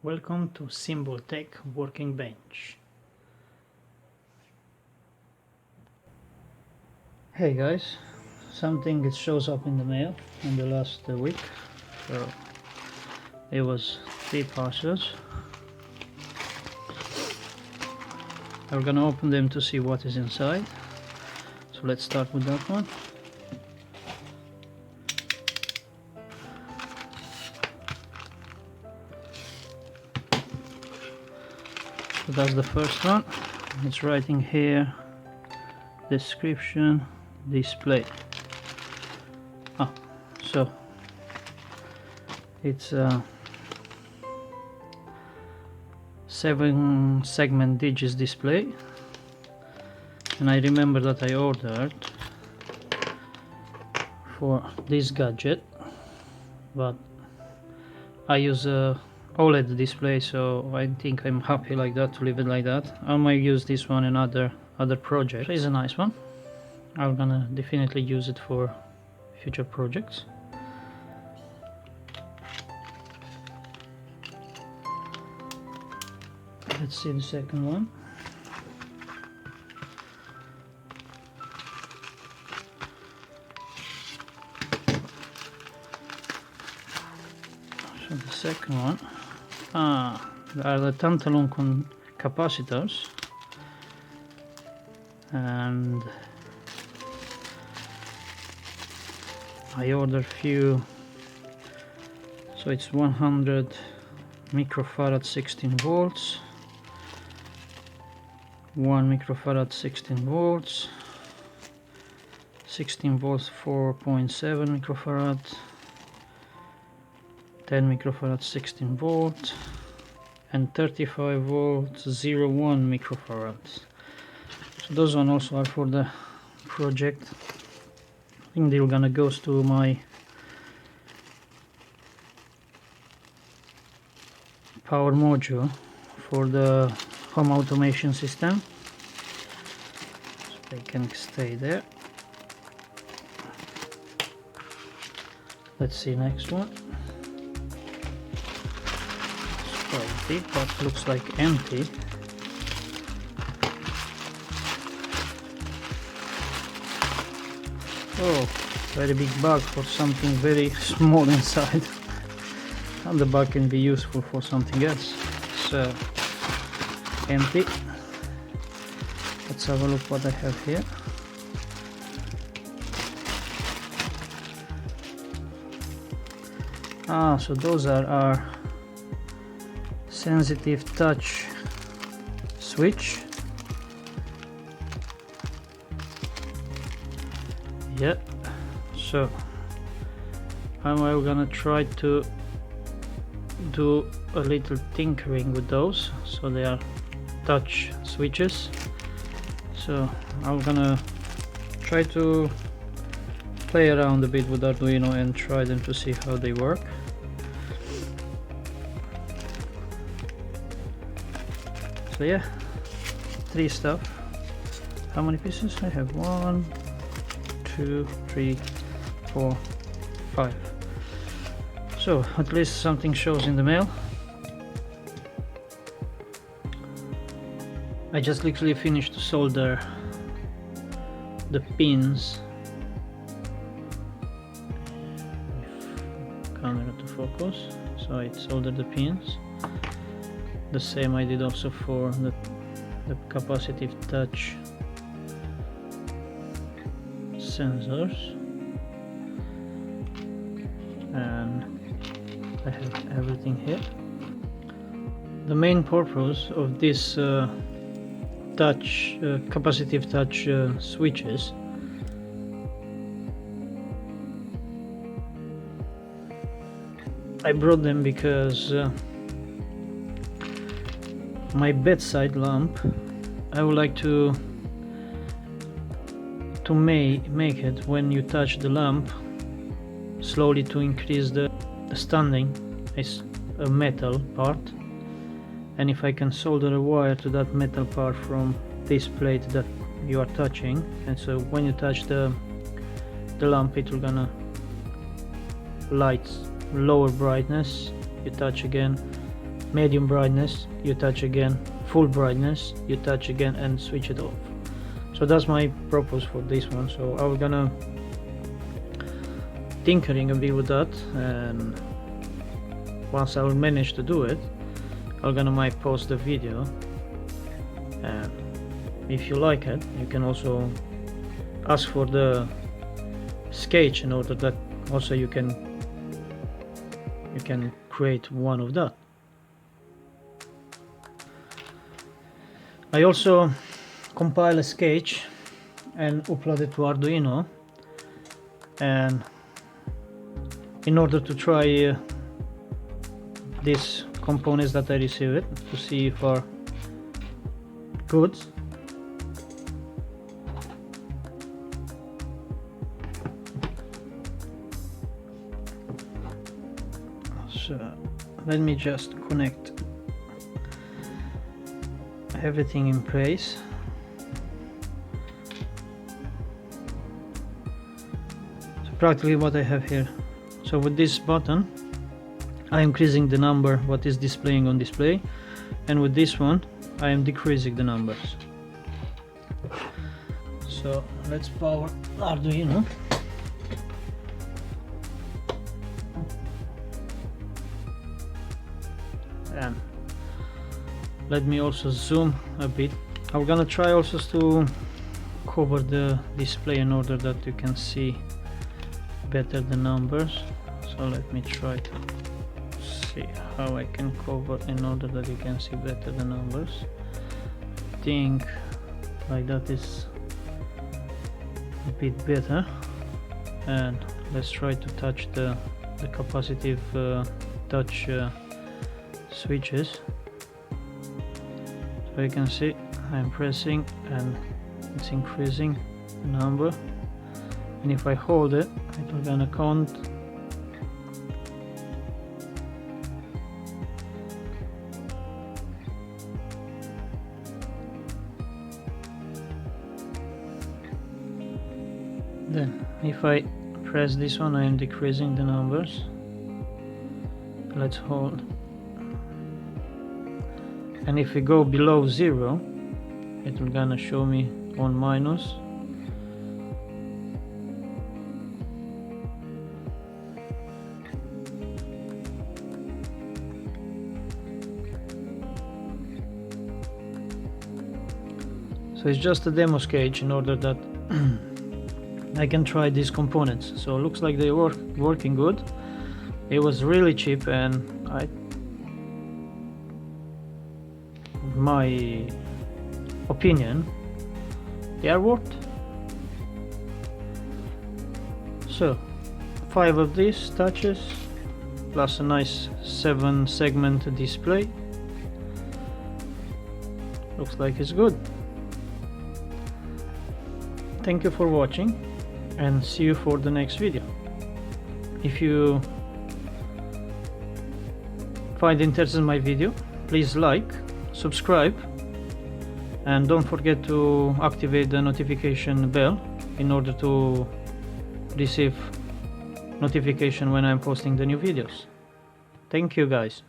Welcome to Symbol Tech Working Bench. Hey guys, something shows up in the mail in the last week. So it was 3 parcels. I'm gonna open them to see what is inside. So let's start with that one. So that's the first one. It's writing here description display. So it's a 7 segment digits display, and I remember that I ordered for this gadget, but I use a OLED display, so I think I'm happy like that to leave it like that. I might use this one in other projects. It's a nice one. I'm gonna definitely use it for future projects. Let's see the second one. So the second one, there are the tantalum capacitors, and I ordered few. So it's 100 microfarad 16 volts, 1 microfarad 16 volts, 16 volts 4.7 microfarad, 10 microfarad 16 volts, and 35 volts 0.1 microfarad. So those one also are for the project. I think they're gonna go to my power module for the home automation system, so they can stay there. Let's see next one. It's quite big, but looks like empty. Oh, very big bag for something very small inside. And the bag can be useful for something else. So empty. Let's have a look what I have here. So those are our sensitive touch switch. Yeah, so I'm gonna try to do a little tinkering with those. So they are touch switches, so I'm gonna try to play around a bit with Arduino and try them to see how they work. So yeah, 3 stuff. How many pieces? I have 1, 2, 3, 4, 5. So at least something shows in the mail. I just literally finished to solder the pins. Camera to focus. So I soldered the pins. The same I did also for the capacitive touch sensors, and I have everything here. The main purpose of this capacitive touch switches I brought them because my bedside lamp, I would like to make it when you touch the lamp slowly to increase the standing. It's a metal part, and if I can solder a wire to that metal part from this plate that you are touching, and so when you touch the lamp, it will gonna light lower brightness. You touch again, medium brightness, you touch again, full brightness, you touch again, and switch it off. So that's my purpose for this one. So I'm gonna tinkering a bit with that, and once I will manage to do it, I'm gonna might post the video. And if you like it, you can also ask for the sketch in order that also you can create one of that. I also compile a sketch and upload it to Arduino, and in order to try these components that I received to see if are good. So let me just connect everything in place. So practically what I have here. So with this button I am increasing the number what is displaying on display, and with this one I am decreasing the numbers. So let's power Arduino. And let me also zoom a bit. I'm gonna try also to cover the display in order that you can see better the numbers. So let me try to see how I can cover in order that you can see better the numbers. I think like that is a bit better. And let's try to touch the capacitive touch switches. So you can see I'm pressing and it's increasing the number, and if I hold it, it will gonna count. Then if I press this one, I am decreasing the numbers. Let's hold. And if we go below 0, it will gonna show me on minus. So it's just a demo sketch in order that I can try these components. So it looks like they were working good. It was really cheap, and my opinion, they are worth. So 5 of these touches plus a nice 7-segment display. Looks like it's good. Thank you for watching, and see you for the next video. If you find interest in my video, please like, subscribe, and don't forget to activate the notification bell in order to receive notification when I'm posting the new videos. Thank you guys.